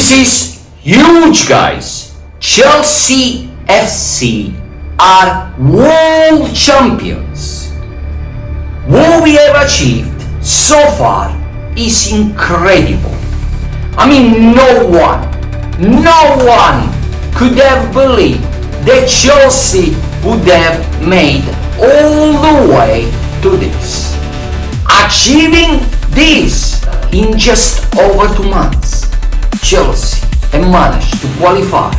This is huge, guys. Chelsea FC are world champions. What we have achieved so far is incredible. I mean, no one could have believed that Chelsea would have made all the way to this. Achieving this in just over 2 months, Chelsea have managed to qualify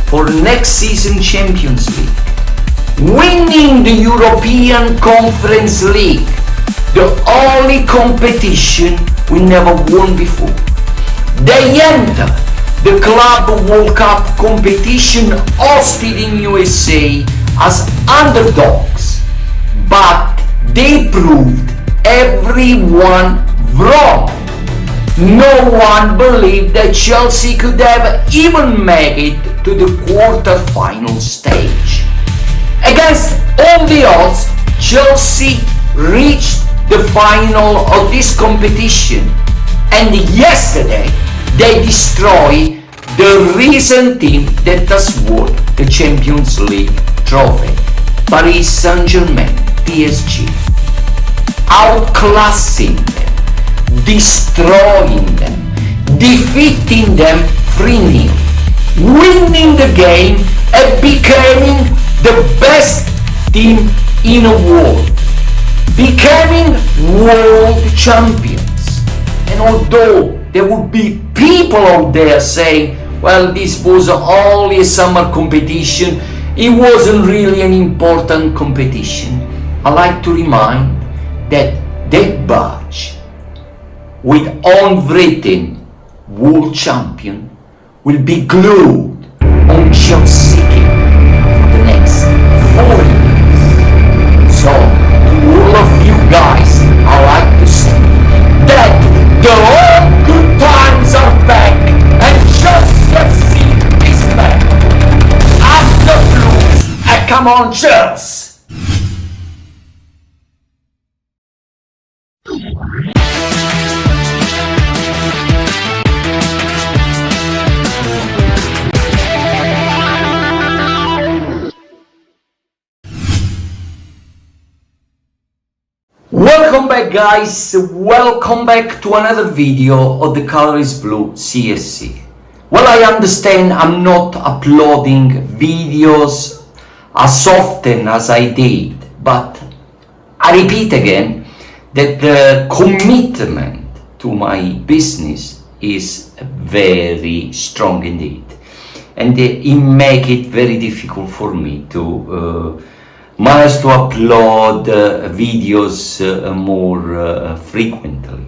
for next season Champions League, winning the European Conference League, the only competition we never won before. They enter the Club World Cup competition hosted in USA as underdogs, but they proved everyone wrong. No one believed that Chelsea could have even made it to the quarter-final stage. Against all the odds, Chelsea reached the final of this competition, and yesterday they destroyed the recent team that has won the Champions League trophy, Paris Saint-Germain, PSG, outclassing them, destroying them, defeating them 3-0, winning the game and becoming the best team in the world, becoming world champions. And although there would be people out there saying, well, this was only a summer competition, it wasn't really an important competition, I like to remind that badge with unwritten world champion will be glued on Chelsea for the next 4 years. So, to all of you guys, I like to say that the old good times are back and Chelsea is back. After Blues, come on, Chelsea! Welcome back, guys, welcome back to another video of The Color is Blue CFC. Well, I understand I'm not uploading videos as often as I did, but I repeat again that the commitment to my business is very strong indeed, and it makes it very difficult for me to manage to upload videos more frequently.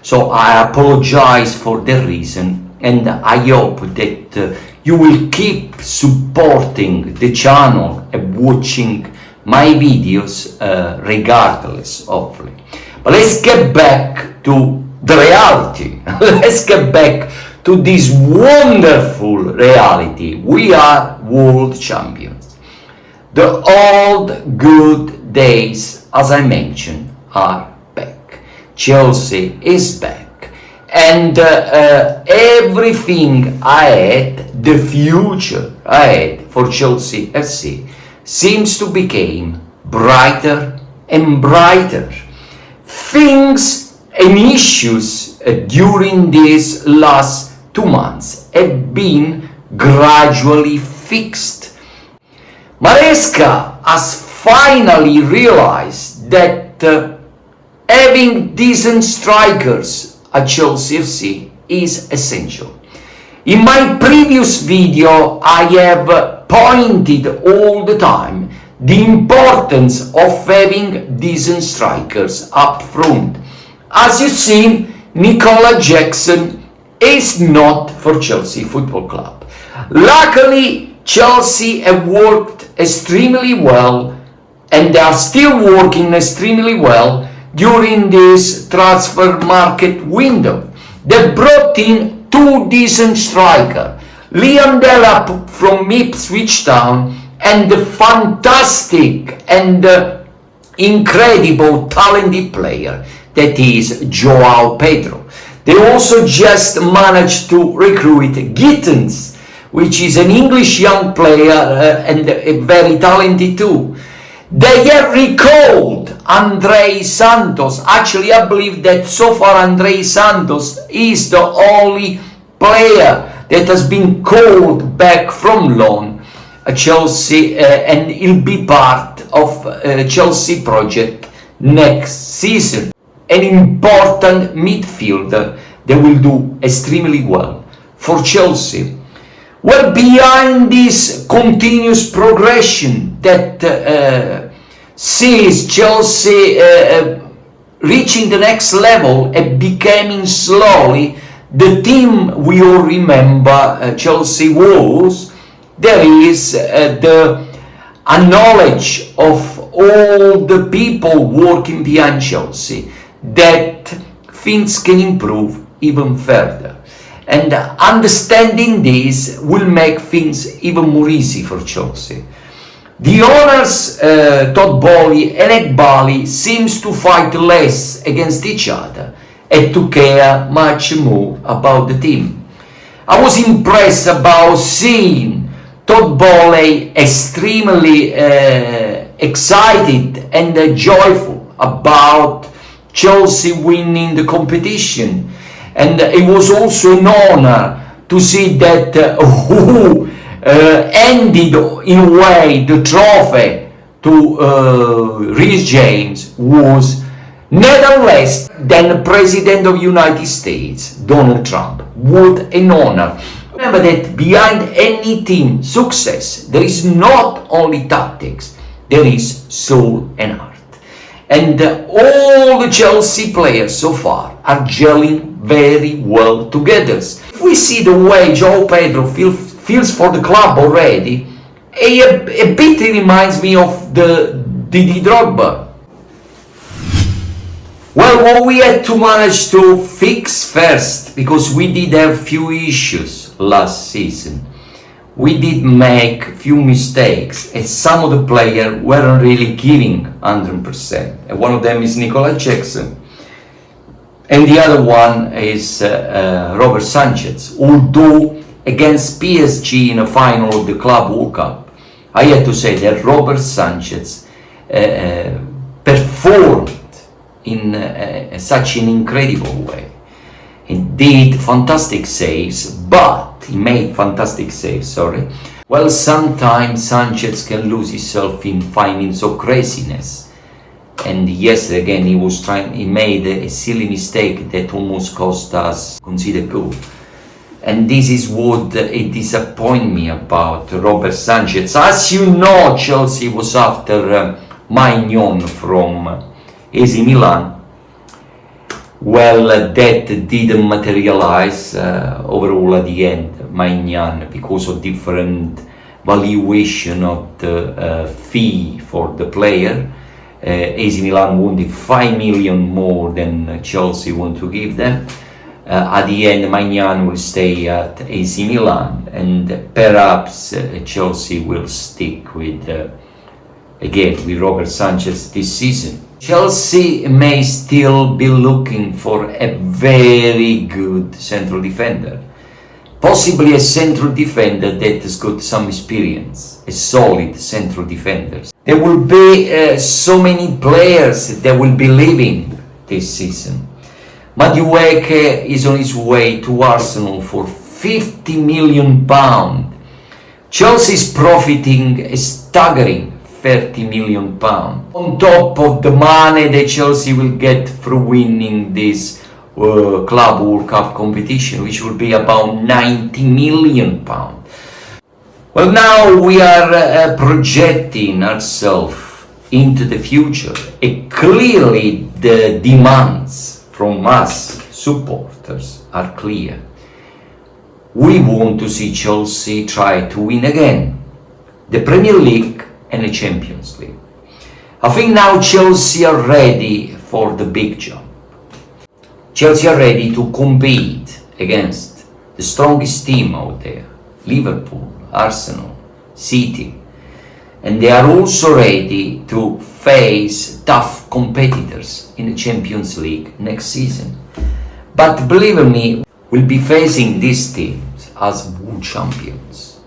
So I apologize for the reason, and I hope that you will keep supporting the channel and watching my videos regardless, hopefully. But let's get back to the reality. Let's get back to this wonderful reality. We are world champions. The old good days, as I mentioned, are back. Chelsea is back, and everything ahead, the future ahead for Chelsea FC seems to become brighter and brighter. Things and issues during these last 2 months have been gradually fixed. Maresca has finally realized that having decent strikers at Chelsea FC is essential. In my previous video, I have pointed all the time the importance of having decent strikers up front. As you see, Nicola Jackson is not for Chelsea Football Club. Luckily, Chelsea have worked extremely well, and they are still working extremely well during this transfer market window. They brought in 2 decent strikers, Liam Delap from Ipswich Town and the fantastic and incredible talented player that is Joao Pedro. They also just managed to recruit Gittens, which is an English young player and very talented too. They have recalled Andrei Santos. Actually, I believe that so far Andrei Santos is the only player that has been called back from loan at Chelsea, and he'll be part of Chelsea project next season. An important midfielder that will do extremely well for Chelsea. Well, behind this continuous progression that sees Chelsea reaching the next level and becoming slowly the team we all remember Chelsea was, there is a knowledge of all the people working behind Chelsea that things can improve even further. And understanding this will make things even more easy for Chelsea. The owners, Todd Boehly and Eghbali, seems to fight less against each other and to care much more about the team. I was impressed about seeing Todd Boehly extremely excited and joyful about Chelsea winning the competition. And it was also an honor to see that who ended in a way the trophy to Reece James was none less than the President of the United States, Donald Trump. What an honor. Remember that behind any team success, there is not only tactics, there is soul and heart. And all the Chelsea players so far are gelling very well together. If we see the way João Pedro feels for the club already, a bit reminds me of the Didi Drogba. Well, what we had to manage to fix first, because we did have few issues last season. We did make few mistakes, and some of the players weren't really giving 100%. And one of them is Nicolas Jackson, and the other one is Robert Sanchez. Although against PSG in a final of the Club World Cup, I had to say that Robert Sanchez performed in such an incredible way. He did fantastic saves, he made fantastic saves, Well, sometimes Sanchez can lose himself in findings of craziness. And yesterday again he made a silly mistake that almost cost us considered goal. And this is what it disappoints me about Robert Sanchez. As you know, Chelsea was after Maignan from AC Milan. Well, that didn't materialize overall at the end, Maignan, because of different valuation of the fee for the player. AC Milan wanted 5 million more than Chelsea want to give them. At the end, Maignan will stay at AC Milan, and perhaps Chelsea will stick with Robert Sanchez this season. Chelsea may still be looking for a very good central defender, possibly a central defender that has got some experience, a solid central defender. There will be so many players that will be leaving this season. Uecl is on his way to Arsenal for £50 million. Chelsea is profiting a staggering £30 million on top of the money that Chelsea will get through winning this Club World Cup competition, which will be about £90 million. Well, now we are projecting ourselves into the future, and clearly the demands from us supporters are clear. We want to see Chelsea try to win again the Premier League and the Champions League. I think now Chelsea are ready for the big jump. Chelsea are ready to compete against the strongest team out there, Liverpool, Arsenal, City, and they are also ready to face tough competitors in the Champions League next season. But believe me, we'll be facing these teams as world champions.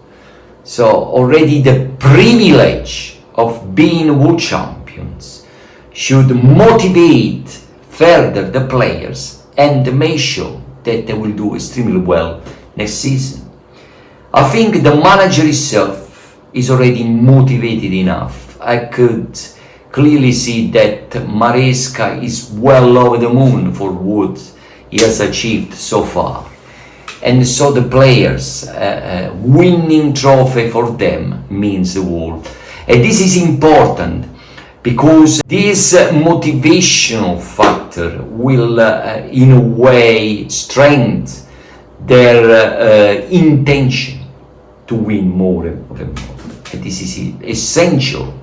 So already the privilege of being world champions should motivate further the players and make sure that they will do extremely well next season. I think the manager itself is already motivated enough. I could clearly see that Maresca is well over the moon for what he has achieved so far. And so the players, winning trophy for them means the world. And this is important because this motivational factor will in a way strengthen their intention to win more and more and more. And this is essential.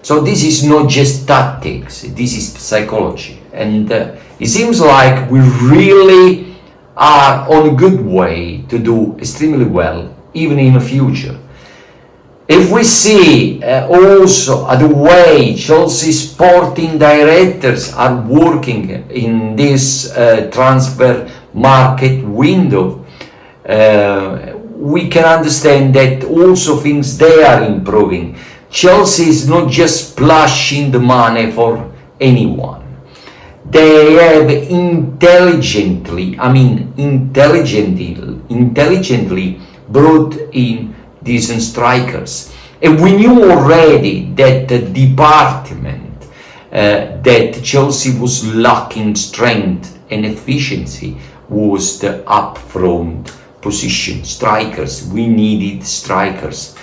So this is not just tactics, this is psychology. And it seems like we really are on a good way to do extremely well, even in the future. If we see also the way Chelsea sporting directors are working in this transfer market window, we can understand that also things they are improving. Chelsea is not just splashing the money for anyone. They have intelligently brought in decent strikers. And we knew already that the department that Chelsea was lacking strength and efficiency was the up-front position, strikers. We needed strikers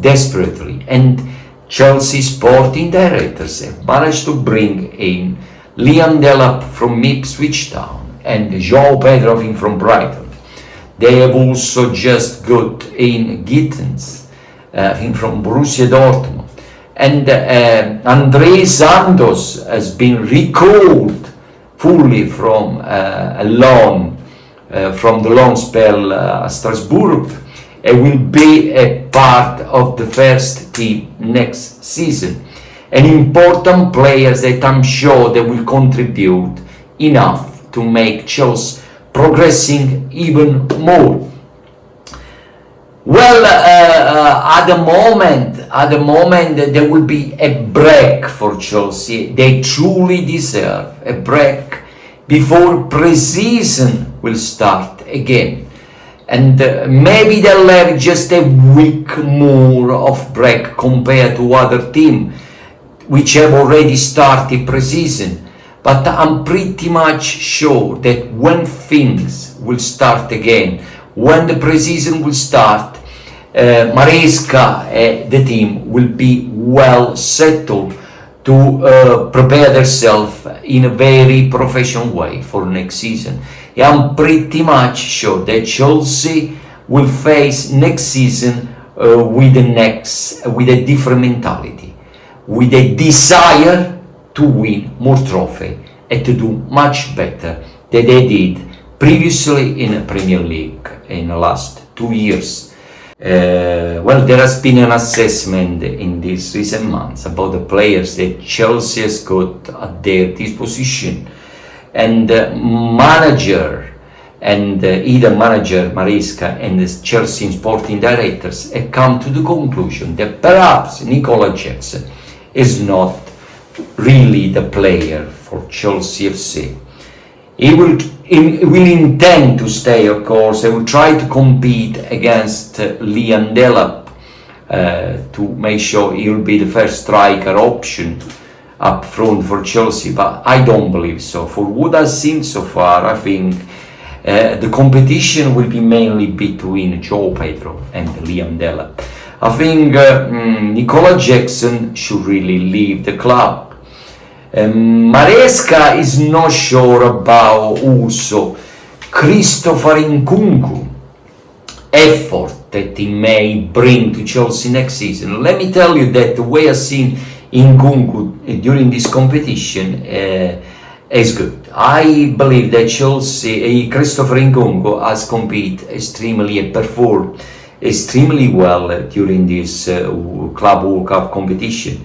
desperately. And Chelsea sporting directors have managed to bring in Liam Delap from Ipswich Town and João Pedro from Brighton. They have also just got in Gittens from Borussia Dortmund. And André Santos has been recalled fully from a loan, from the loan spell at Strasbourg, and will be a part of the first team next season. And important players that I'm sure they will contribute enough to make Chelsea progressing even more. Well, at the moment there will be a break for Chelsea. They truly deserve a break before pre-season will start again. And maybe they'll have just a week more of break compared to other teams which have already started pre-season. But I'm pretty much sure that when things will start again, when the pre-season will start, Maresca, the team, will be well settled to prepare themselves in a very professional way for next season. I'm pretty much sure that Chelsea will face next season with a different mentality, with a desire to win more trophy and to do much better than they did previously in the Premier League in the last 2 years. Well, there has been an assessment in these recent months about the players that Chelsea has got at their disposition, and manager and either manager Maresca and the Chelsea sporting directors have come to the conclusion that perhaps Nicola Jackson is not really the player for Chelsea FC. He will intend to stay, of course. He will try to compete against Liam Delap to make sure he will be the first striker option up front for Chelsea, but I don't believe so. For what I've seen so far, I think the competition will be mainly between João Pedro and Liam Delap. I think Nicola Jackson should really leave the club. Maresca is not sure about also Christopher Nkunku effort that he may bring to Chelsea next season. Let me tell you that the way I've seen Nkunku during this competition is good. I believe that Christopher Nkunku has competed extremely and performed extremely well during this Club World Cup competition.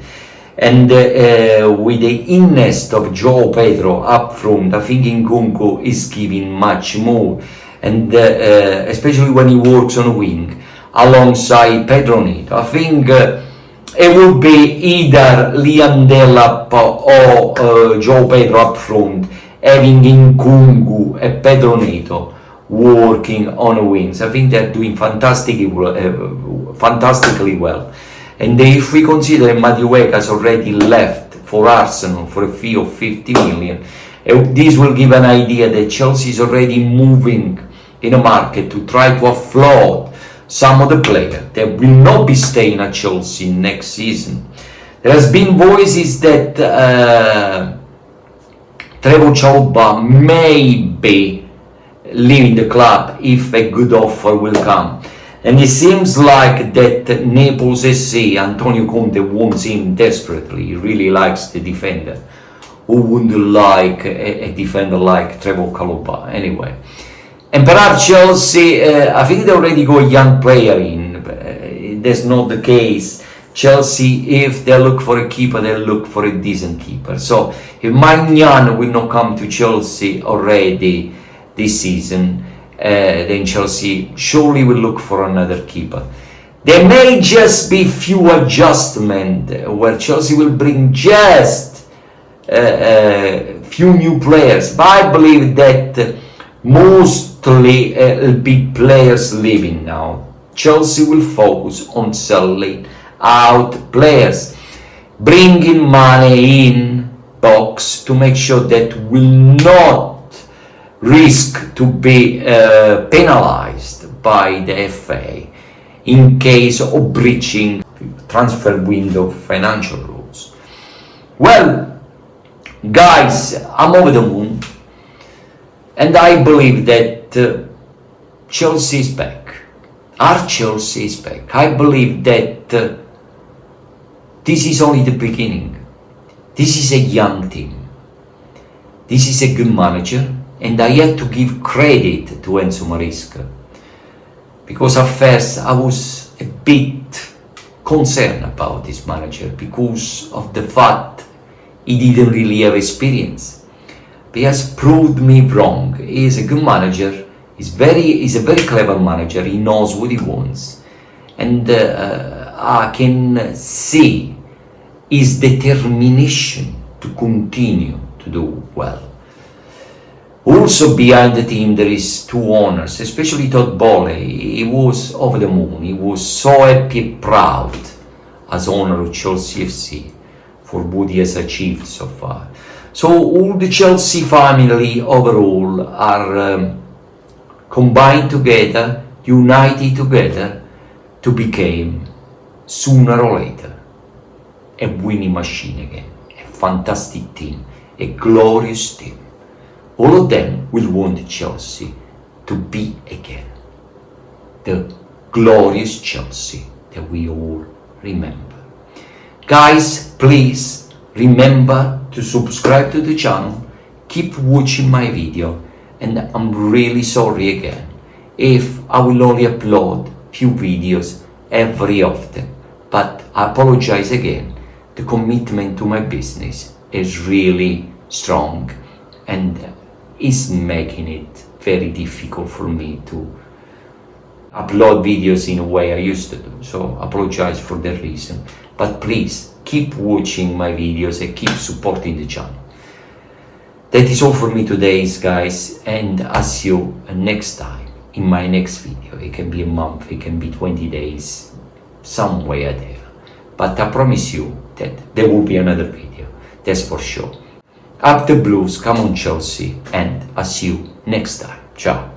And with the innest of João Pedro up front, I think Nkunku is giving much more. And especially when he works on a wing alongside Pedro Neto. I think it will be either Liam Delap or João Pedro up front, having Nkunku and Pedro Neto working on the wings. I think they're doing fantastically well. And if we consider Matteo Uecl has already left for Arsenal for a fee of 50 million, this will give an idea that Chelsea is already moving in a market to try to offload some of the players that will not be staying at Chelsea next season. There has been voices that Trevoh Chalobah may be leaving the club if a good offer will come. And it seems like that Naples SC, Antonio Conte, wants him desperately. He really likes the defender. Who wouldn't like a defender like Trevoh Chalobah anyway? And perhaps Chelsea, I think they already got a young player in. That's not the case. Chelsea, if they look for a keeper, they look for a decent keeper. So if Maignan will not come to Chelsea already this season, then Chelsea surely will look for another keeper. There may just be few adjustments where Chelsea will bring just few new players, but I believe that mostly big players leaving now. Chelsea will focus on selling out players, bringing money in box to make sure that will not risk to be penalized by the FA in case of breaching transfer window financial rules. Well, guys, I'm over the moon, and I believe that Chelsea is back. Our Chelsea is back. I believe that this is only the beginning. This is a young team. This is a good manager. And I had to give credit to Enzo Maresca, because at first I was a bit concerned about this manager because of the fact he didn't really have experience. But he has proved me wrong. He is a good manager. He's a very clever manager. He knows what he wants, and I can see his determination to continue to do well. Also behind the team there is two owners, especially Todd Bowley. He was over the moon. He was so happy, proud as owner of Chelsea FC for what he has achieved so far. So all the Chelsea family overall are combined together, united together to become sooner or later a winning machine again, a fantastic team, a glorious team. All of them will want Chelsea to be again the glorious Chelsea that we all remember. Guys, please remember to subscribe to the channel, keep watching my video, and I'm really sorry again if I will only upload few videos every often, but I apologize again. The commitment to my business is really strong and is making it very difficult for me to upload videos in a way I used to do. So I apologize for the reason, but please keep watching my videos and keep supporting the channel. That is all for me today, guys, and I'll see you next time in my next video. It can be a month, it can be 20 days, somewhere there, but I promise you that there will be another video, that's for sure. Up the Blues, come on Chelsea, and I'll see you next time. Ciao.